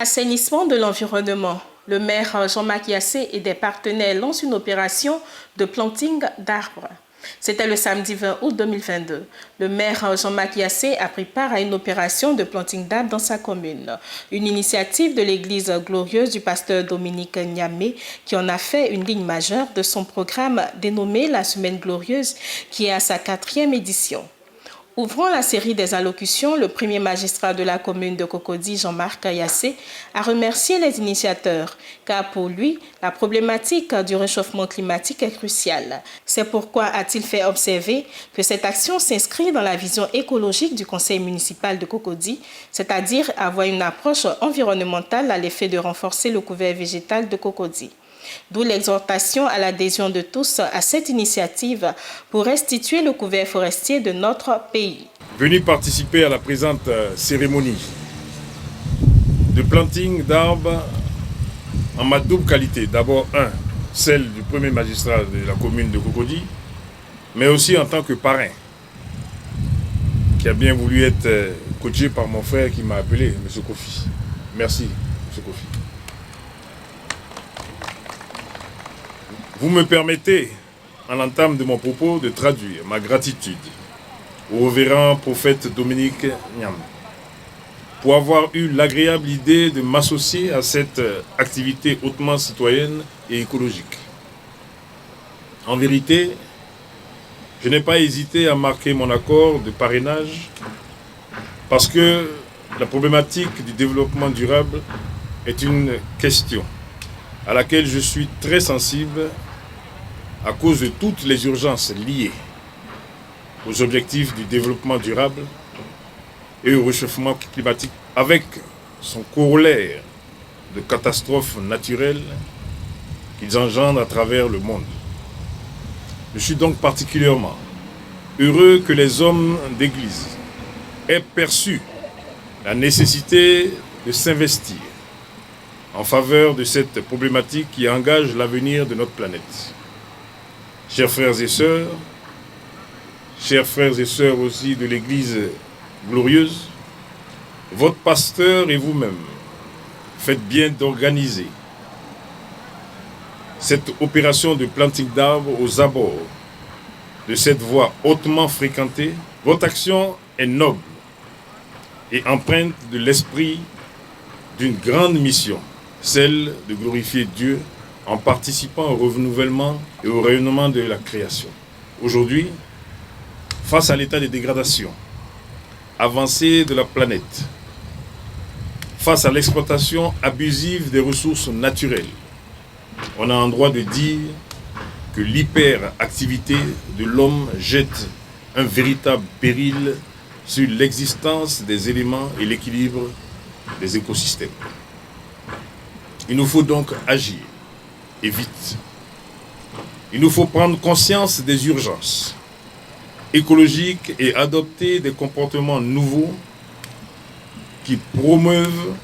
Assainissement de l'environnement. Le maire Jean-Marc Yassé et des partenaires lancent une opération de planting d'arbres. C'était le samedi 20 août 2022. Le maire Jean-Marc Yassé a pris part à une opération de planting d'arbres dans sa commune. Une initiative de l'église glorieuse du pasteur Dominique Niamé qui en a fait une ligne majeure de son programme dénommé la Semaine Glorieuse qui est à sa 4e édition. Ouvrant la série des allocutions, le premier magistrat de la commune de Cocody, Jean-Marc Yassé, a remercié les initiateurs, car pour lui, la problématique du réchauffement climatique est cruciale. C'est pourquoi a-t-il fait observer que cette action s'inscrit dans la vision écologique du conseil municipal de Cocody, c'est-à-dire avoir une approche environnementale à l'effet de renforcer le couvert végétal de Cocody. D'où l'exhortation à l'adhésion de tous à cette initiative pour restituer le couvert forestier de notre pays. Venu participer à la présente cérémonie de planting d'arbres en ma double qualité. D'abord, celle du premier magistrat de la commune de Cocody, mais aussi en tant que parrain, qui a bien voulu être coaché par mon frère qui m'a appelé, M. Kofi. Merci, M. Kofi. Vous me permettez, en l'entame de mon propos, de traduire ma gratitude au révérend prophète Dominique Niamé pour avoir eu l'agréable idée de m'associer à cette activité hautement citoyenne et écologique. En vérité, je n'ai pas hésité à marquer mon accord de parrainage parce que la problématique du développement durable est une question à laquelle je suis très sensible à cause de toutes les urgences liées aux objectifs du développement durable et au réchauffement climatique, avec son corollaire de catastrophes naturelles qu'ils engendrent à travers le monde. Je suis donc particulièrement heureux que les hommes d'Église aient perçu la nécessité de s'investir en faveur de cette problématique qui engage l'avenir de notre planète. Chers frères et sœurs aussi de l'Église glorieuse, votre pasteur et vous-même faites bien d'organiser cette opération de planting d'arbres aux abords de cette voie hautement fréquentée. Votre action est noble et empreinte de l'esprit d'une grande mission, celle de glorifier Dieu en participant au renouvellement et au rayonnement de la création. Aujourd'hui, face à l'état de dégradation avancé de la planète, face à l'exploitation abusive des ressources naturelles, on a un droit de dire que l'hyperactivité de l'homme jette un véritable péril sur l'existence des éléments et l'équilibre des écosystèmes. Il nous faut donc agir, et vite. Il nous faut prendre conscience des urgences écologiques et adopter des comportements nouveaux qui promeuvent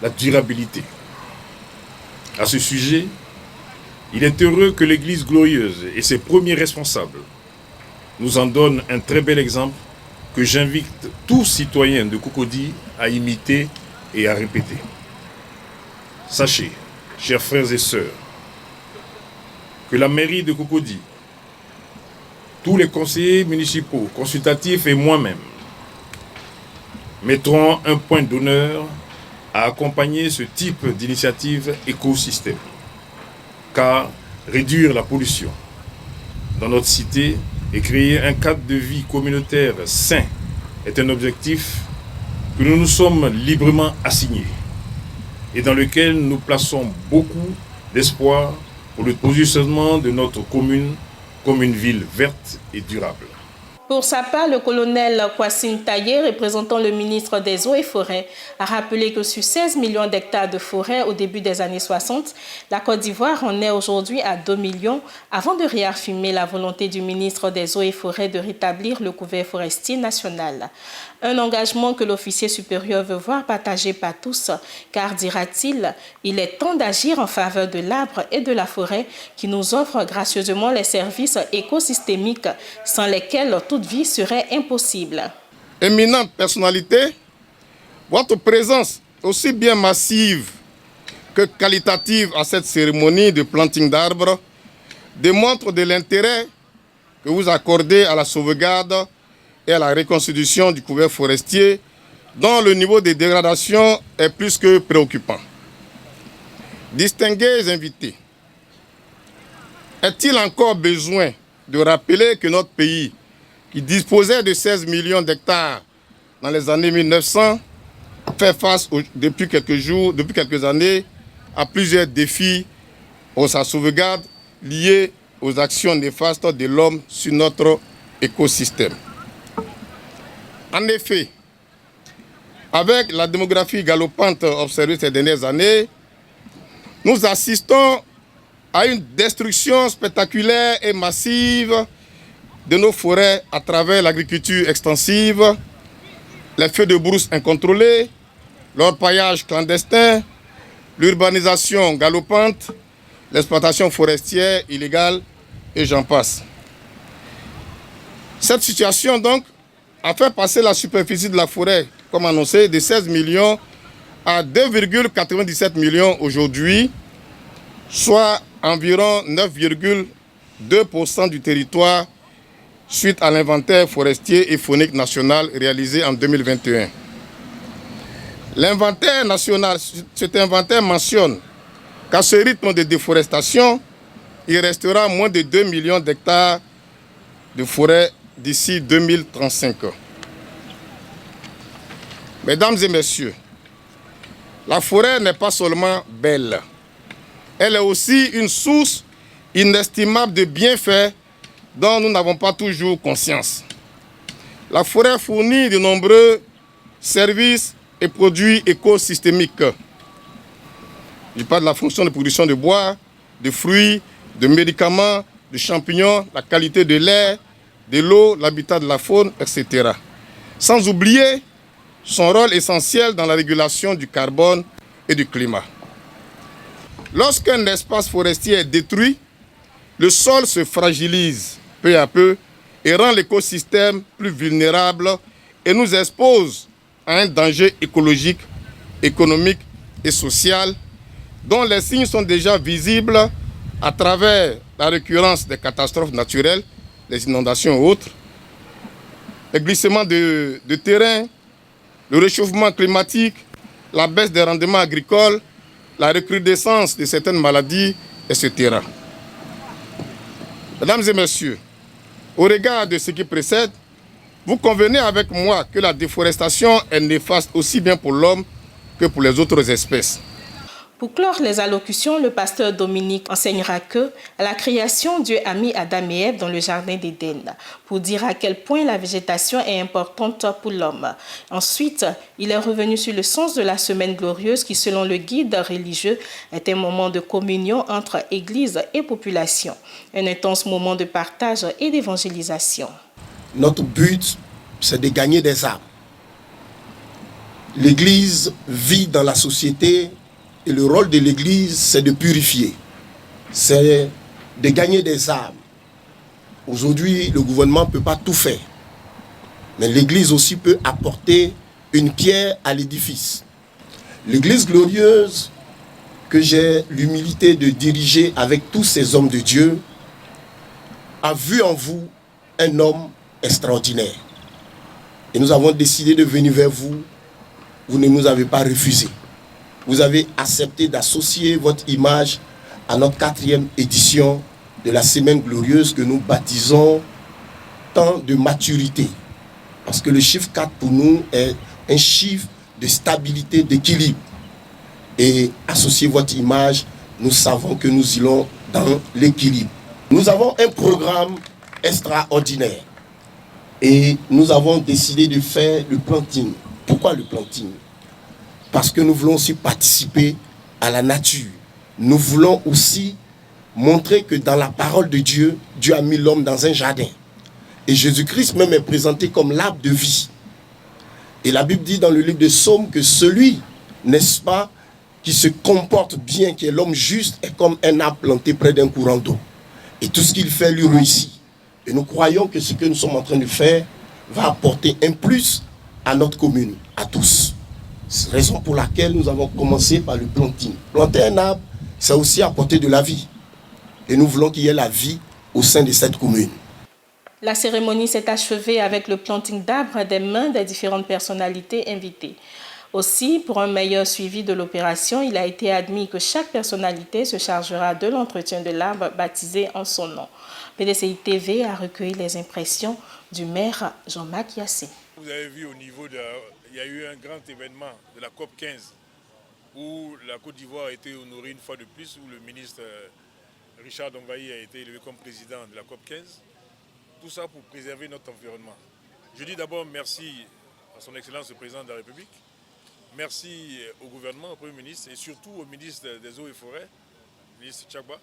la durabilité. À ce sujet, il est heureux que l'Église glorieuse et ses premiers responsables nous en donnent un très bel exemple que j'invite tous citoyens de Cocody à imiter et à répéter. Sachez, chers frères et sœurs, que la mairie de Cocody, tous les conseillers municipaux, consultatifs et moi-même mettrons un point d'honneur à accompagner ce type d'initiative écosystème. Car réduire la pollution dans notre cité et créer un cadre de vie communautaire sain est un objectif que nous nous sommes librement assignés et dans lequel nous plaçons beaucoup d'espoir pour le positionnement de notre commune comme une ville verte et durable. Pour sa part, le colonel Kwassim Taye, représentant le ministre des Eaux et Forêts, a rappelé que sur 16 millions d'hectares de forêt au début des années 60, la Côte d'Ivoire en est aujourd'hui à 2 millions, avant de réaffirmer la volonté du ministre des Eaux et Forêts de rétablir le couvert forestier national. Un engagement que l'officier supérieur veut voir partagé par tous, car, dira-t-il, il est temps d'agir en faveur de l'arbre et de la forêt qui nous offrent gracieusement les services écosystémiques sans lesquels toute vie serait impossible. Éminente personnalité, votre présence aussi bien massive que qualitative à cette cérémonie de planting d'arbres démontre de l'intérêt que vous accordez à la sauvegarde et à la reconstitution du couvert forestier, dont le niveau de dégradation est plus que préoccupant. Distingués invités, est-il encore besoin de rappeler que notre pays, qui disposait de 16 millions d'hectares dans les années 1900, fait face depuis quelques années à plusieurs défis pour sa sauvegarde liés aux actions néfastes de l'homme sur notre écosystème. En effet, avec la démographie galopante observée ces dernières années, nous assistons à une destruction spectaculaire et massive de nos forêts à travers l'agriculture extensive, les feux de brousse incontrôlés, l'orpaillage clandestin, l'urbanisation galopante, l'exploitation forestière illégale et j'en passe. Cette situation donc a fait passer la superficie de la forêt, comme annoncé, de 16 millions à 2,97 millions aujourd'hui, soit environ 9,2% du territoire suite à l'inventaire forestier et faunique national réalisé en 2021. L'inventaire national, cet inventaire mentionne qu'à ce rythme de déforestation, il restera moins de 2 millions d'hectares de forêt d'ici 2035. Mesdames et messieurs, la forêt n'est pas seulement belle, elle est aussi une source inestimable de bienfaits dont nous n'avons pas toujours conscience. La forêt fournit de nombreux services et produits écosystémiques. Je parle de la fonction de production de bois, de fruits, de médicaments, de champignons, la qualité de l'air, de l'eau, l'habitat de la faune, etc. Sans oublier son rôle essentiel dans la régulation du carbone et du climat. Lorsqu'un espace forestier est détruit, le sol se fragilise peu à peu et rend l'écosystème plus vulnérable et nous expose à un danger écologique, économique et social dont les signes sont déjà visibles à travers la récurrence des catastrophes naturelles, les inondations et autres, les glissements de terrain, le réchauffement climatique, la baisse des rendements agricoles, la recrudescence de certaines maladies, etc. Mesdames et messieurs, au regard de ce qui précède, vous convenez avec moi que la déforestation est néfaste aussi bien pour l'homme que pour les autres espèces. Pour clore les allocutions, le pasteur Dominique enseignera que à la création, Dieu a mis Adam et Ève dans le jardin d'Éden pour dire à quel point la végétation est importante pour l'homme. Ensuite, il est revenu sur le sens de la semaine glorieuse qui, selon le guide religieux, est un moment de communion entre Église et population, un intense moment de partage et d'évangélisation. Notre but, c'est de gagner des âmes. L'Église vit dans la société. Et le rôle de l'Église, c'est de purifier, c'est de gagner des âmes. Aujourd'hui, le gouvernement ne peut pas tout faire. Mais l'Église aussi peut apporter une pierre à l'édifice. L'Église glorieuse que j'ai l'humilité de diriger avec tous ces hommes de Dieu a vu en vous un homme extraordinaire. Et nous avons décidé de venir vers vous. Vous ne nous avez pas refusé. Vous avez accepté d'associer votre image à notre 4e édition de la Semaine Glorieuse que nous baptisons temps de maturité. Parce que le chiffre 4 pour nous est un chiffre de stabilité, d'équilibre. Et associer votre image, nous savons que nous irons dans l'équilibre. Nous avons un programme extraordinaire. Et nous avons décidé de faire le planting. Pourquoi le planting ? Parce que nous voulons aussi participer à la nature. Nous voulons aussi montrer que dans la parole de Dieu, Dieu a mis l'homme dans un jardin. Et Jésus-Christ même est présenté comme l'arbre de vie. Et la Bible dit dans le livre de Psaumes que celui, n'est-ce pas, qui se comporte bien, qui est l'homme juste, est comme un arbre planté près d'un courant d'eau. Et tout ce qu'il fait lui réussit. Et nous croyons que ce que nous sommes en train de faire va apporter un plus à notre commune, à tous. C'est la raison pour laquelle nous avons commencé par le planting. Planter un arbre, c'est aussi apporter de la vie. Et nous voulons qu'il y ait la vie au sein de cette commune. La cérémonie s'est achevée avec le planting d'arbres des mains des différentes personnalités invitées. Aussi, pour un meilleur suivi de l'opération, il a été admis que chaque personnalité se chargera de l'entretien de l'arbre baptisé en son nom. PDCI TV a recueilli les impressions du maire Jean-Marc Yassé. Vous avez vu au niveau il y a eu un grand événement de la COP 15 où la Côte d'Ivoire a été honorée une fois de plus, où le ministre Richard Dombaï a été élevé comme président de la COP 15. Tout ça pour préserver notre environnement. Je dis d'abord merci à son Excellence le Président de la République, merci au gouvernement, au Premier ministre et surtout au ministre des Eaux et Forêts, le ministre Tchagba,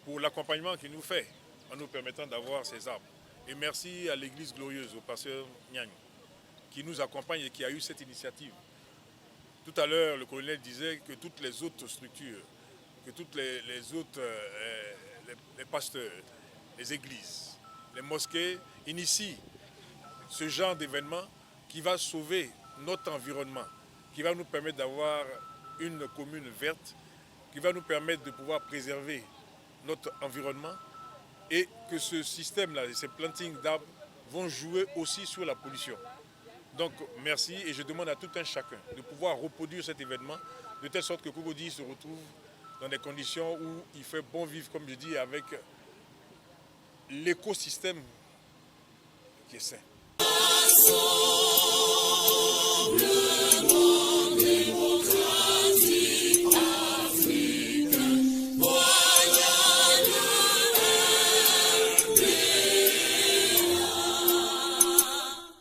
pour l'accompagnement qu'il nous fait en nous permettant d'avoir ces arbres. Et merci à l'Église glorieuse, au pasteur Niang, qui nous accompagne et qui a eu cette initiative. Tout à l'heure, le colonel disait que toutes les autres structures, que toutes les autres, les pasteurs, les églises, les mosquées initient ce genre d'événement qui va sauver notre environnement, qui va nous permettre d'avoir une commune verte, qui va nous permettre de pouvoir préserver notre environnement et que ce système-là, ces plantings d'arbres vont jouer aussi sur la pollution. Donc merci et je demande à tout un chacun de pouvoir reproduire cet événement de telle sorte que Cocody se retrouve dans des conditions où il fait bon vivre, comme je dis, avec l'écosystème qui est sain.